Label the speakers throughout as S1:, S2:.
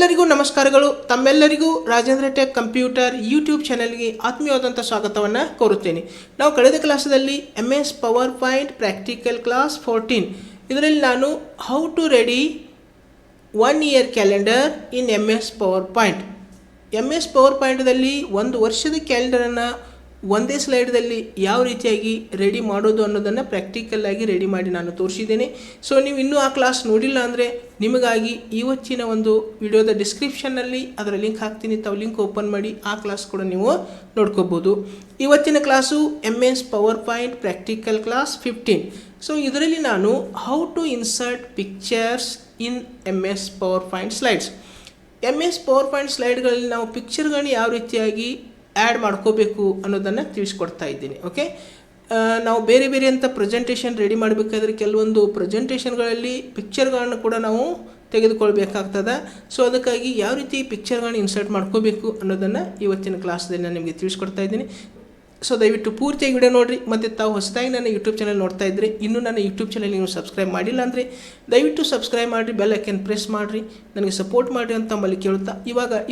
S1: ಎಲ್ಲರಿಗೂ ನಮಸ್ಕಾರಗಳು. ತಮ್ಮೆಲ್ಲರಿಗೂ ರಾಜೇಂದ್ರ ಟೆಕ್ ಕಂಪ್ಯೂಟರ್ ಯೂಟ್ಯೂಬ್ ಚಾನೆಲ್ಗೆ ಆತ್ಮೀಯವಾದಂಥ ಸ್ವಾಗತವನ್ನು ಕೋರುತ್ತೇನೆ. ನಾವು ಕಳೆದ ಕ್ಲಾಸಲ್ಲಿ MS power point practical class 14 ಇದರಲ್ಲಿ ನಾನು how to ready 1 year calendar in MS power point. MS power ಪಾಯಿಂಟ್ದಲ್ಲಿ ಒಂದು ವರ್ಷದ ಕ್ಯಾಲೆಂಡರನ್ನು ಒಂದೇ ಸ್ಲೈಡ್ದಲ್ಲಿ ಯಾವ ರೀತಿಯಾಗಿ ರೆಡಿ ಮಾಡೋದು ಅನ್ನೋದನ್ನು ಪ್ರಾಕ್ಟಿಕಲ್ ಆಗಿ ರೆಡಿ ಮಾಡಿ ನಾನು ತೋರಿಸಿದ್ದೇನೆ. ಸೊ ನೀವು ಇನ್ನೂ ಆ ಕ್ಲಾಸ್ ನೋಡಿಲ್ಲ ಅಂದರೆ ನಿಮಗಾಗಿ ಇವತ್ತಿನ ಒಂದು ವಿಡಿಯೋದ ಡಿಸ್ಕ್ರಿಪ್ಷನ್ನಲ್ಲಿ ಅದರ ಲಿಂಕ್ ಹಾಕ್ತೀನಿ. ತಾವು ಲಿಂಕ್ ಓಪನ್ ಮಾಡಿ ಆ ಕ್ಲಾಸ್ ಕೂಡ ನೀವು ನೋಡ್ಕೋಬೋದು. ಇವತ್ತಿನ class MS power point practical class 15. So ಇದರಲ್ಲಿ ನಾನು how to insert pictures in MS power point slides. MS power point ಸ್ಲೈಡ್ಗಳಲ್ಲಿ ನಾವು ಪಿಕ್ಚರ್ಗಳನ್ನ ಯಾವ ರೀತಿಯಾಗಿ ಆ್ಯಡ್ ಮಾಡ್ಕೋಬೇಕು ಅನ್ನೋದನ್ನು ತಿಳಿಸ್ಕೊಡ್ತಾ ಇದ್ದೀನಿ. ಓಕೆ, ನಾವು ಬೇರೆ ಬೇರೆ ಅಂತ ಪ್ರೆಸೆಂಟೇಷನ್ ರೆಡಿ ಮಾಡಬೇಕಾದ್ರೆ ಕೆಲವೊಂದು ಪ್ರೆಸೆಂಟೇಷನ್ಗಳಲ್ಲಿ ಪಿಕ್ಚರ್ಗಳನ್ನು ಕೂಡ ನಾವು ತೆಗೆದುಕೊಳ್ಬೇಕಾಗ್ತದೆ. ಸೊ ಅದಕ್ಕಾಗಿ ಯಾವ ರೀತಿ ಪಿಕ್ಚರ್ಗಳನ್ನ ಇನ್ಸರ್ಟ್ ಮಾಡ್ಕೋಬೇಕು ಅನ್ನೋದನ್ನು ಇವತ್ತಿನ ಕ್ಲಾಸ್ದಲ್ಲಿ ನಾನು ನಿಮಗೆ ತಿಳಿಸ್ಕೊಡ್ತಾ ಇದ್ದೀನಿ. ಸೊ ದಯವಿಟ್ಟು ಪೂರ್ತಿಯಾಗಿ ವಿಡಿಯೋ ನೋಡಿರಿ. ಮತ್ತು ತಾವು ಹೊಸದಾಗಿ ನನ್ನ ಯೂಟ್ಯೂಬ್ ಚಾನಲ್ ನೋಡ್ತಾ ಇದ್ದರೆ ಇನ್ನೂ ನನ್ನ ಯೂಟ್ಯೂಬ್ ಚಾನಲ್ ನೀವು ಸಬ್ಸ್ಕ್ರೈಬ್ ಮಾಡಿಲ್ಲ ಅಂದರೆ ದಯವಿಟ್ಟು ಸಬ್ಸ್ಕ್ರೈಬ್ ಮಾಡಿರಿ, ಬೆಲ್ ಐಕನ್ ಪ್ರೆಸ್ ಮಾಡಿರಿ, ನನಗೆ ಸಪೋರ್ಟ್ ಮಾಡಿರಿ ಅಂತ ತಮ್ಮಲ್ಲಿ ಕೇಳುತ್ತಾ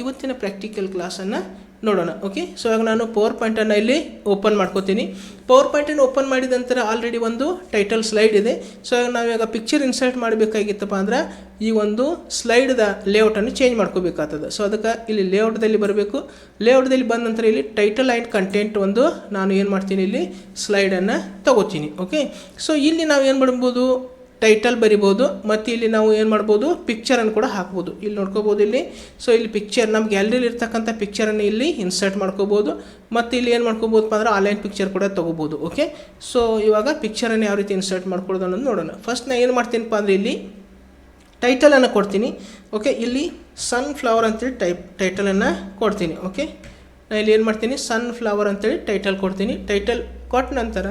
S1: ಇವತ್ತಿನ ಪ್ರಾಕ್ಟಿಕಲ್ ಕ್ಲಾಸನ್ನು ನೋಡೋಣ. ಓಕೆ, ಸೊ ಇವಾಗ ನಾನು ಪವರ್ ಪಾಯಿಂಟನ್ನು ಇಲ್ಲಿ ಓಪನ್ ಮಾಡ್ಕೋತೀನಿ. ಪವರ್ ಪಾಯಿಂಟನ್ನು ಓಪನ್ ಮಾಡಿದ ನಂತರ ಆಲ್ರೆಡಿ ಒಂದು ಟೈಟಲ್ ಸ್ಲೈಡ್ ಇದೆ. ಸೊ ನಾವಿವಾಗ ಪಿಕ್ಚರ್ ಇನ್ಸರ್ಟ್ ಮಾಡಬೇಕಾಗಿತ್ತಪ್ಪ ಅಂದ್ರೆ ಈ ಒಂದು ಸ್ಲೈಡ್ದ ಲೇಔಟನ್ನು ಚೇಂಜ್ ಮಾಡ್ಕೋಬೇಕಾಗ್ತದೆ. ಸೊ ಅದಕ್ಕೆ ಇಲ್ಲಿ ಲೇಔಟ್ದಲ್ಲಿ ಬರಬೇಕು. ಲೇಔಟ್ದಲ್ಲಿ ಬಂದ ನಂತರ ಇಲ್ಲಿ ಟೈಟಲ್ ಆ್ಯಂಡ್ ಕಂಟೆಂಟ್ ಒಂದು ನಾನು ಏನು ಮಾಡ್ತೀನಿ, ಇಲ್ಲಿ ಸ್ಲೈಡನ್ನು ತಗೋತೀನಿ. ಓಕೆ, ಸೊ ಇಲ್ಲಿ ನಾವು ಏನು ಮಾಡ್ಬೋದು, ಟೈಟಲ್ ಬರಿಬೋದು ಮತ್ತು ಇಲ್ಲಿ ನಾವು ಏನು ಮಾಡ್ಬೋದು, ಪಿಕ್ಚರನ್ನು ಕೂಡ ಹಾಕ್ಬೋದು. ಇಲ್ಲಿ ನೋಡ್ಕೋಬೋದು ಇಲ್ಲಿ. ಸೊ ಇಲ್ಲಿ ಪಿಕ್ಚರ್ ನಮ್ಮ ಗ್ಯಾಲರಿಲಿ ಇರ್ತಕ್ಕಂಥ ಪಿಕ್ಚರನ್ನು ಇಲ್ಲಿ ಇನ್ಸರ್ಟ್ ಮಾಡ್ಕೋಬೋದು ಮತ್ತು ಇಲ್ಲಿ ಏನು ಮಾಡ್ಕೋಬೋದಪ್ಪ ಅಂದ್ರೆ ಆನ್ಲೈನ್ ಪಿಕ್ಚರ್ ಕೂಡ ತೊಗೋಬೋದು. ಓಕೆ, ಸೊ ಇವಾಗ ಪಿಕ್ಚರನ್ನು ಯಾವ ರೀತಿ ಇನ್ಸರ್ಟ್ ಮಾಡ್ಕೊಳ್ಳೋದು ಅನ್ನೋದು ನೋಡೋಣ. ಫಸ್ಟ್ ನಾನು ಏನು ಮಾಡ್ತೀನಪ್ಪ ಅಂದರೆ ಇಲ್ಲಿ ಟೈಟಲನ್ನು ಕೊಡ್ತೀನಿ. ಓಕೆ, ಇಲ್ಲಿ ಸನ್ಫ್ಲವರ್ ಅಂತೇಳಿ ಟೈಟಲನ್ನು ಕೊಡ್ತೀನಿ. ಓಕೆ, ನಾನು ಇಲ್ಲಿ ಏನು ಮಾಡ್ತೀನಿ, ಸನ್ಫ್ಲವರ್ ಅಂತೇಳಿ ಟೈಟಲ್ ಕೊಡ್ತೀನಿ. ಟೈಟಲ್ ಕೊಟ್ಟ ನಂತರ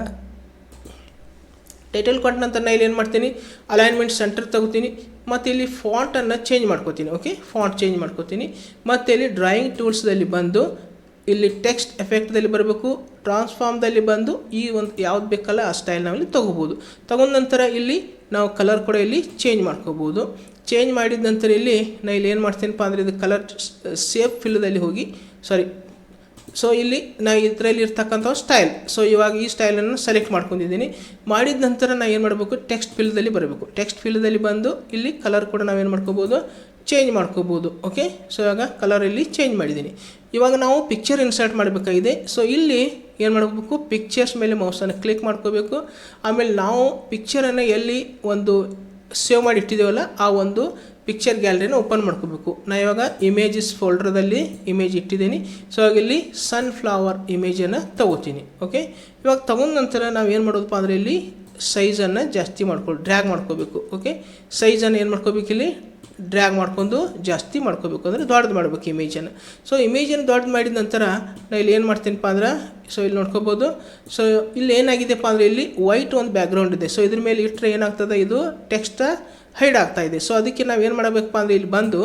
S1: ನಾನು ಇಲ್ಲಿ ಏನು ಮಾಡ್ತೀನಿ, ಅಲೈನ್ಮೆಂಟ್ ಸೆಂಟರ್ ತಗೋತೀನಿ ಮತ್ತು ಇಲ್ಲಿ ಫಾಂಟನ್ನು ಚೇಂಜ್ ಮಾಡ್ಕೋತೀನಿ. ಓಕೆ, ಫಾಂಟ್ ಚೇಂಜ್ ಮಾಡ್ಕೋತೀನಿ ಮತ್ತು ಇಲ್ಲಿ ಡ್ರಾಯಿಂಗ್ ಟೂಲ್ಸ್ದಲ್ಲಿ ಬಂದು ಇಲ್ಲಿ ಟೆಕ್ಸ್ಟ್ ಎಫೆಕ್ಟ್ದಲ್ಲಿ ಬರಬೇಕು. ಟ್ರಾನ್ಸ್ಫಾರ್ಮ್ದಲ್ಲಿ ಬಂದು ಈ ಒಂದು ಯಾವ್ದು ಬೇಕಲ್ಲ ಆ ಸ್ಟೈಲ್ ನಾವಿಲ್ಲಿ ತೊಗೋಬೋದು. ತಗೊಂಡ ನಂತರ ಇಲ್ಲಿ ನಾವು ಕಲರ್ ಕೂಡ ಇಲ್ಲಿ ಚೇಂಜ್ ಮಾಡ್ಕೋಬೋದು. ಚೇಂಜ್ ಮಾಡಿದ ನಂತರ ಇಲ್ಲಿ ನಾನು ಇಲ್ಲಿ ಏನು ಮಾಡ್ತೀನಪ್ಪ ಅಂದರೆ ಇದು ಕಲರ್ ಸೇಫ್ ಫಿಲ್ದಲ್ಲಿ ಹೋಗಿ ಸೊ ಇಲ್ಲಿ ನಾನು ಇದರಲ್ಲಿ ಇರ್ತಕ್ಕಂಥ ಸ್ಟೈಲ್. ಸೊ ಇವಾಗ ಈ ಸ್ಟೈಲನ್ನು ಸೆಲೆಕ್ಟ್ ಮಾಡ್ಕೊಂಡಿದ್ದೀನಿ. ಮಾಡಿದ ನಂತರ ನಾನು ಏನು ಮಾಡಬೇಕು, ಟೆಕ್ಸ್ಟ್ ಫೀಲ್ಡ್ದಲ್ಲಿ ಬರಬೇಕು. ಟೆಕ್ಸ್ಟ್ ಫೀಲ್ಡ್ದಲ್ಲಿ ಬಂದು ಇಲ್ಲಿ ಕಲರ್ ಕೂಡ ನಾವೇನು ಮಾಡ್ಕೋಬೋದು, ಚೇಂಜ್ ಮಾಡ್ಕೋಬೋದು. ಓಕೆ, ಸೊ ಇವಾಗ ಕಲರ್ ಇಲ್ಲಿ ಚೇಂಜ್ ಮಾಡಿದ್ದೀನಿ. ಇವಾಗ ನಾವು ಪಿಕ್ಚರ್ ಇನ್ಸರ್ಟ್ ಮಾಡಬೇಕಾಗಿದೆ. ಸೊ ಇಲ್ಲಿ ಏನು ಮಾಡಬೇಕು, ಪಿಕ್ಚರ್ಸ್ ಮೇಲೆ ಮೌಸನ್ನು ಕ್ಲಿಕ್ ಮಾಡ್ಕೋಬೇಕು. ಆಮೇಲೆ ನಾವು ಪಿಕ್ಚರನ್ನು ಎಲ್ಲಿ ಒಂದು ಸೇವ್ ಮಾಡಿ ಇಟ್ಟಿದ್ದೇವಲ್ಲ ಆ ಒಂದು ಪಿಕ್ಚರ್ ಗ್ಯಾಲರಿನ ಓಪನ್ ಮಾಡ್ಕೋಬೇಕು. ನಾನು ಇವಾಗ ಇಮೇಜಸ್ ಫೋಲ್ಡರ್ದಲ್ಲಿ ಇಮೇಜ್ ಇಟ್ಟಿದ್ದೀನಿ. ಸೊ ಇವಾಗ ಇಲ್ಲಿ ಸನ್ಫ್ಲವರ್ ಇಮೇಜನ್ನು ತಗೋತೀನಿ. ಓಕೆ, ಇವಾಗ ತಗೊಂಡ ನಂತರ ನಾವು ಏನು ಮಾಡೋದಪ್ಪ ಅಂದರೆ ಇಲ್ಲಿ ಸೈಜನ್ನು ಜಾಸ್ತಿ ಡ್ರ್ಯಾಗ್ ಮಾಡ್ಕೋಬೇಕು. ಓಕೆ, ಸೈಜನ್ನು ಏನು ಮಾಡ್ಕೋಬೇಕು, ಇಲ್ಲಿ ಡ್ರ್ಯಾಗ್ ಮಾಡ್ಕೊಂಡು ಜಾಸ್ತಿ ಮಾಡ್ಕೋಬೇಕು, ಅಂದರೆ ದೊಡ್ಡದು ಮಾಡಬೇಕು ಇಮೇಜನ್ನು. ಸೊ ಇಮೇಜನ್ನು ದೊಡ್ಡದು ಮಾಡಿದ ನಂತರ ನಾನು ಇಲ್ಲಿ ಏನು ಮಾಡ್ತೀನಪ್ಪ ಅಂದ್ರೆ ಸೊ ಇಲ್ಲಿ ನೋಡ್ಕೋಬೋದು. ಸೊ ಇಲ್ಲಿ ಏನಾಗಿದೆಪ್ಪ ಅಂದರೆ ಇಲ್ಲಿ ವೈಟ್ ಒಂದು ಬ್ಯಾಕ್ಗ್ರೌಂಡ್ ಇದೆ. ಸೊ ಇದ್ರ ಮೇಲೆ ಇಟ್ಟರೆ ಏನಾಗ್ತದೆ, ಇದು ಟೆಕ್ಸ್ಟ್ ಹೈಡ್ ಆಗ್ತಾ ಇದೆ. ಸೊ ಅದಕ್ಕೆ ನಾವು ಏನು ಮಾಡಬೇಕಪ್ಪ ಅಂದರೆ ಇಲ್ಲಿ ಬಂದು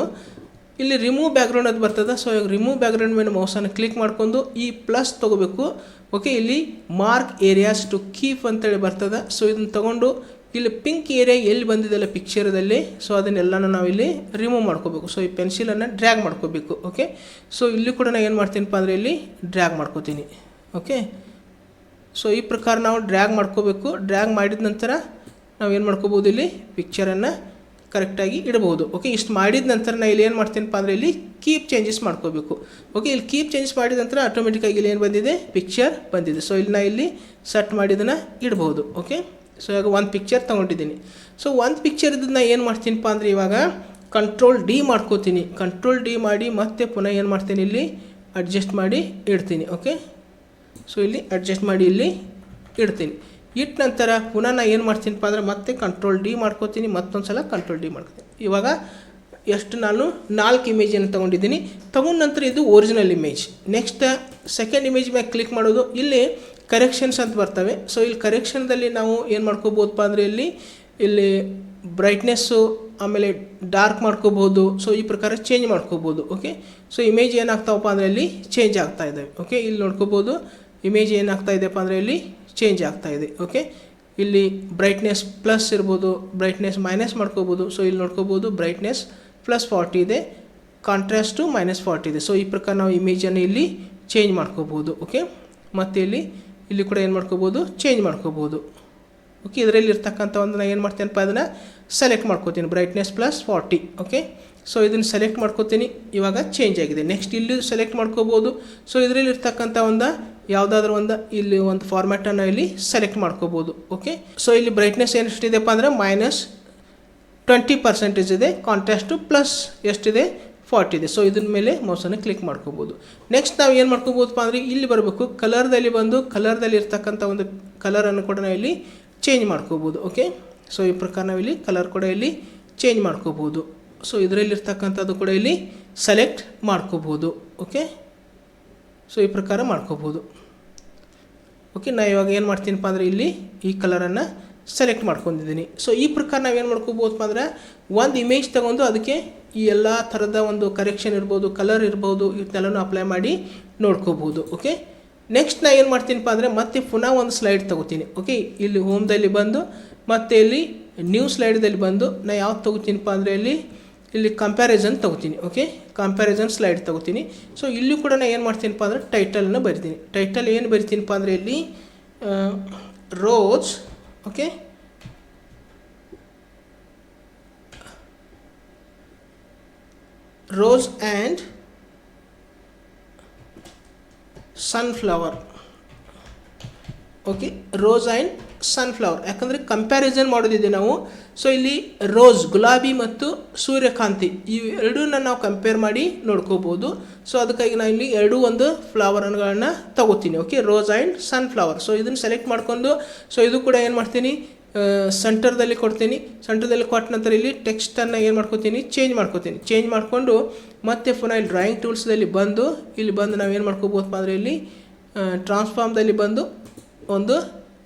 S1: ಇಲ್ಲಿ ರಿಮೂವ್ ಬ್ಯಾಕ್ಗ್ರೌಂಡ್ ಅದು ಬರ್ತದೆ. ಸೊ ರಿಮೂವ್ ಬ್ಯಾಕ್ಗ್ರೌಂಡ್ ಮೇಲೆ ಮೌಸನ್ನು ಕ್ಲಿಕ್ ಮಾಡ್ಕೊಂಡು ಈ ಪ್ಲಸ್ ತೊಗೋಬೇಕು. ಓಕೆ, ಇಲ್ಲಿ ಮಾರ್ಕ್ ಏರಿಯಾಸ್ ಟು ಕೀಪ್ ಅಂತೇಳಿ ಬರ್ತದೆ. ಸೊ ಇದನ್ನು ತೊಗೊಂಡು ಇಲ್ಲಿ ಪಿಂಕ್ ಏರಿಯಾ ಎಲ್ಲಿ ಬಂದಿದೆಲ್ಲ ಪಿಕ್ಚರದಲ್ಲಿ, ಸೊ ಅದನ್ನೆಲ್ಲನೂ ನಾವು ಇಲ್ಲಿ ರಿಮೂವ್ ಮಾಡ್ಕೋಬೇಕು. ಸೊ ಈ ಪೆನ್ಸಿಲನ್ನು ಡ್ರ್ಯಾಗ್ ಮಾಡ್ಕೋಬೇಕು. ಓಕೆ, ಸೊ ಇಲ್ಲಿ ಕೂಡ ನಾನು ಏನು ಮಾಡ್ತೀನಪ್ಪ ಅಂದರೆ ಇಲ್ಲಿ ಡ್ರ್ಯಾಗ್ ಮಾಡ್ಕೋತೀನಿ. ಓಕೆ, ಸೊ ಈ ಪ್ರಕಾರ ನಾವು ಡ್ರ್ಯಾಗ್ ಮಾಡ್ಕೋಬೇಕು. ಡ್ರ್ಯಾಗ್ ಮಾಡಿದ ನಂತರ ನಾವು ಏನು ಮಾಡ್ಕೋಬೋದು, ಇಲ್ಲಿ ಪಿಕ್ಚರನ್ನು ಕರೆಕ್ಟಾಗಿ ಇಡಬಹುದು. ಓಕೆ, ಇಷ್ಟು ಮಾಡಿದ ನಂತರ ನಾನು ಇಲ್ಲಿ ಏನು ಮಾಡ್ತೀನಪ್ಪ ಅಂದರೆ ಇಲ್ಲಿ ಕೀಪ್ ಚೇಂಜಸ್ ಮಾಡ್ಕೋಬೇಕು. ಓಕೆ, ಇಲ್ಲಿ ಕೀಪ್ ಚೇಂಜಸ್ ಮಾಡಿದ ನಂತರ ಆಟೋಮೆಟಿಕ್ಕಾಗಿ ಇಲ್ಲಿ ಏನು ಬಂದಿದೆ, ಪಿಕ್ಚರ್ ಬಂದಿದೆ. ಸೊ ಇಲ್ಲಿ ನಾನು ಇಲ್ಲಿ ಸೆಟ್ ಮಾಡಿದ್ದನ್ನು ಇಡ್ಬೋದು. ಓಕೆ, ಸೊ ಇವಾಗ ಒಂದು ಪಿಕ್ಚರ್ ತೊಗೊಂಡಿದ್ದೀನಿ. ಸೊ ಒಂದು ಪಿಕ್ಚರ್ ಇದ್ದನ್ನು ಏನು ಮಾಡ್ತೀನಪ್ಪ ಅಂದರೆ ಇವಾಗ ಕಂಟ್ರೋಲ್ ಡಿ ಮಾಡ್ಕೋತೀನಿ. ಕಂಟ್ರೋಲ್ ಡಿ ಮಾಡಿ ಮತ್ತೆ ಪುನಃ ಏನು ಮಾಡ್ತೀನಿ, ಇಲ್ಲಿ ಅಡ್ಜಸ್ಟ್ ಮಾಡಿ ಇಡ್ತೀನಿ. ಓಕೆ, ಸೊ ಇಲ್ಲಿ ಅಡ್ಜಸ್ಟ್ ಮಾಡಿ ಇಲ್ಲಿ ಇಡ್ತೀನಿ. ಇಟ್ಟ ನಂತರ ಪುನಃ ನಾನು ಏನು ಮಾಡ್ತೀನಪ್ಪ ಅಂದರೆ ಮತ್ತೆ ಕಂಟ್ರೋಲ್ ಡಿ ಮಾಡ್ಕೋತೀನಿ, ಮತ್ತೊಂದು ಸಲ ಕಂಟ್ರೋಲ್ ಡಿ ಮಾಡ್ಕೋತೀನಿ. ಇವಾಗ ಎಷ್ಟು ನಾನು 4 ಇಮೇಜನ್ನು ತೊಗೊಂಡಿದ್ದೀನಿ. ತೊಗೊಂಡ ನಂತರ ಇದು original image. Next second image ಮೇಲೆ ಕ್ಲಿಕ್ ಮಾಡೋದು. ಇಲ್ಲಿ ಕರೆಕ್ಷನ್ಸ್ ಅಂತ ಬರ್ತವೆ. ಸೊ ಇಲ್ಲಿ ಕರೆಕ್ಷನ್ದಲ್ಲಿ ನಾವು ಏನು ಮಾಡ್ಕೋಬೋದಪ್ಪ ಅಂದರೆ ಇಲ್ಲಿ ಬ್ರೈಟ್ನೆಸ್ಸು ಆಮೇಲೆ ಡಾರ್ಕ್ ಮಾಡ್ಕೋಬೋದು. ಸೊ ಈ ಪ್ರಕಾರ ಚೇಂಜ್ ಮಾಡ್ಕೋಬೋದು. ಓಕೆ, ಸೊ ಇಮೇಜ್ ಏನಾಗ್ತಾವಪ್ಪ ಅಂದರೆ ಇಲ್ಲಿ ಚೇಂಜ್ ಆಗ್ತಾ ಇದ್ದಾವೆ. ಓಕೆ, ಇಲ್ಲಿ ನೋಡ್ಕೋಬೋದು ಇಮೇಜ್ ಏನಾಗ್ತಾ ಇದೆಯಪ್ಪ ಅಂದರೆ ಇಲ್ಲಿ ಚೇಂಜ್ ಆಗ್ತಾ ಇದೆ. ಓಕೆ, ಇಲ್ಲಿ ಬ್ರೈಟ್ನೆಸ್ ಪ್ಲಸ್ ಇರ್ಬೋದು, ಬ್ರೈಟ್ನೆಸ್ ಮೈನಸ್ ಮಾಡ್ಕೋಬೋದು. ಸೊ ಇಲ್ಲಿ ನೋಡ್ಕೋಬೋದು ಬ್ರೈಟ್ನೆಸ್ +40 ಇದೆ, ಕಾಂಟ್ರಾಸ್ಟು -40 ಇದೆ. ಸೊ ಈ ಪ್ರಕಾರ ನಾವು ಇಮೇಜನ್ನು ಇಲ್ಲಿ ಚೇಂಜ್ ಮಾಡ್ಕೋಬೋದು. ಓಕೆ, ಮತ್ತು ಇಲ್ಲಿ ಕೂಡ ಏನು ಮಾಡ್ಕೋಬೋದು, ಚೇಂಜ್ ಮಾಡ್ಕೋಬೋದು. ಓಕೆ, ಇದರಲ್ಲಿ ಇರ್ತಕ್ಕಂಥ ಒಂದು ನಾನು ಏನು ಮಾಡ್ತೇನಪ್ಪ, ಅದನ್ನು ಸೆಲೆಕ್ಟ್ ಮಾಡ್ಕೋತೀನಿ, ಬ್ರೈಟ್ನೆಸ್ +40. ಓಕೆ, ಸೊ ಇದನ್ನು ಸೆಲೆಕ್ಟ್ ಮಾಡ್ಕೋತೀನಿ. ಇವಾಗ ಚೇಂಜ್ ಆಗಿದೆ. ನೆಕ್ಸ್ಟ್ ಇಲ್ಲಿ ಸೆಲೆಕ್ಟ್ ಮಾಡ್ಕೋಬೋದು. ಸೊ ಇದರಲ್ಲಿ ಇರ್ತಕ್ಕಂಥ ಯಾವುದಾದ್ರೂ ಇಲ್ಲಿ ಒಂದು ಫಾರ್ಮ್ಯಾಟನ್ನು ಇಲ್ಲಿ ಸೆಲೆಕ್ಟ್ ಮಾಡ್ಕೋಬೋದು. ಓಕೆ, ಸೊ ಇಲ್ಲಿ ಬ್ರೈಟ್ನೆಸ್ ಎಷ್ಟಿದೆಪ್ಪ ಅಂದರೆ -20% ಇದೆ, ಕಾಂಟ್ರಾಸ್ಟು ಪ್ಲಸ್ ಎಷ್ಟಿದೆ 40 ಇದೆ. ಸೊ ಇದ್ರ ಮೇಲೆ ಮೌಸನ್ನು ಕ್ಲಿಕ್ ಮಾಡ್ಕೋಬೋದು. ನೆಕ್ಸ್ಟ್ ನಾವು ಏನು ಮಾಡ್ಕೋಬೋದಪ್ಪ ಅಂದರೆ ಇಲ್ಲಿ ಬರಬೇಕು, ಕಲರ್ದಲ್ಲಿ ಬಂದು ಕಲರ್ದಲ್ಲಿ ಇರ್ತಕ್ಕಂಥ ಒಂದು ಕಲರನ್ನು ಕೂಡ ನಾವು ಇಲ್ಲಿ ಚೇಂಜ್ ಮಾಡ್ಕೋಬೋದು. ಓಕೆ, ಸೊ ಈ ಪ್ರಕಾರ ನಾವು ಇಲ್ಲಿ ಕಲರ್ ಕೂಡ ಇಲ್ಲಿ ಚೇಂಜ್ ಮಾಡ್ಕೋಬೋದು. ಸೊ ಇದರಲ್ಲಿರ್ತಕ್ಕಂಥದ್ದು ಕೂಡ ಇಲ್ಲಿ ಸೆಲೆಕ್ಟ್ ಮಾಡ್ಕೋಬೋದು. ಓಕೆ, ಸೊ ಈ ಪ್ರಕಾರ ಮಾಡ್ಕೋಬೋದು. ಓಕೆ, ನಾನು ಇವಾಗ ಏನು ಮಾಡ್ತೀನಪ್ಪ ಅಂದರೆ ಇಲ್ಲಿ ಈ ಕಲರನ್ನು ಸೆಲೆಕ್ಟ್ ಮಾಡ್ಕೊಂಡಿದ್ದೀನಿ. ಸೊ ಈ ಪ್ರಕಾರ ನಾವೇನು ಮಾಡ್ಕೋಬೋದಪ್ಪ ಅಂದರೆ ಒಂದು ಇಮೇಜ್ ತೊಗೊಂಡು ಅದಕ್ಕೆ ಈ ಎಲ್ಲ ಥರದ ಒಂದು ಕರೆಕ್ಷನ್ ಇರ್ಬೋದು, ಕಲರ್ ಇರ್ಬೋದು, ಇದನ್ನೆಲ್ಲನೂ ಅಪ್ಲೈ ಮಾಡಿ ನೋಡ್ಕೋಬೋದು. ಓಕೆ, ನೆಕ್ಸ್ಟ್ ನಾನು ಏನು ಮಾಡ್ತೀನಪ್ಪ ಅಂದರೆ ಮತ್ತೆ ಪುನಃ ಒಂದು ಸ್ಲೈಡ್ ತೊಗೋತೀನಿ. ಓಕೆ, ಇಲ್ಲಿ ಹೋಮ್ದಲ್ಲಿ ಬಂದು ಮತ್ತು ಇಲ್ಲಿ ನ್ಯೂ ಸ್ಲೈಡ್ದಲ್ಲಿ ಬಂದು ನಾನು ಯಾವ್ದು ತೊಗೋತೀನಪ್ಪ ಅಂದರೆ ಇಲ್ಲಿ ಕಂಪ್ಯಾರಿಸನ್ ತೊಗೋತೀನಿ. ಓಕೆ, ಕಂಪ್ಯಾರಿಸನ್ ಸ್ಲೈಡ್ ತೊಗೋತೀನಿ. ಸೊ ಇಲ್ಲಿ ಕೂಡ ನಾನು ಏನು ಮಾಡ್ತೀನಪ್ಪ ಅಂದರೆ ಟೈಟಲನ್ನು ಬರಿತೀನಿ. ಟೈಟಲ್ ಏನು ಬರಿತೀನಪ್ಪ ಅಂದರೆ ಇಲ್ಲಿ rose. Okay, rose and sunflower. Okay, rose and sunflower, ಯಾಕಂದರೆ ಕಂಪ್ಯಾರಿಸನ್ ಮಾಡೋದಿದೆ ನಾವು. ಸೊ ಇಲ್ಲಿ ರೋಸ್ ಗುಲಾಬಿ ಮತ್ತು ಸೂರ್ಯಕಾಂತಿ ಇವೆರಡನ್ನ ನಾವು ಕಂಪೇರ್ ಮಾಡಿ ನೋಡ್ಕೋಬೋದು. ಸೊ ಅದಕ್ಕಾಗಿ ನಾನು ಇಲ್ಲಿ ಒಂದು ಫ್ಲವರ್ಗಳನ್ನು ತಗೋತೀನಿ. Okay, rose and sunflower. So ಇದನ್ನು ಸೆಲೆಕ್ಟ್ ಮಾಡ್ಕೊಂಡು ಸೊ ಇದು ಕೂಡ ಏನು ಮಾಡ್ತೀನಿ, ಸೆಂಟರ್ದಲ್ಲಿ ಕೊಡ್ತೀನಿ. ಸೆಂಟರ್ದಲ್ಲಿ ಕೊಟ್ಟ ನಂತರ ಇಲ್ಲಿ ಟೆಕ್ಸ್ಟನ್ನು ಏನು ಮಾಡ್ಕೋತೀನಿ, ಚೇಂಜ್ ಮಾಡಿಕೊಂಡು ಮತ್ತೆ ಪುನಃ ಇಲ್ಲಿ ಡ್ರಾಯಿಂಗ್ ಟೂಲ್ಸ್ದಲ್ಲಿ ಬಂದು ನಾವೇನು ಮಾಡ್ಕೋಬೋದಪ್ಪ ಅಂದರೆ ಇಲ್ಲಿ ಟ್ರಾನ್ಸ್ಫಾರ್ಮ್ದಲ್ಲಿ ಬಂದು ಒಂದು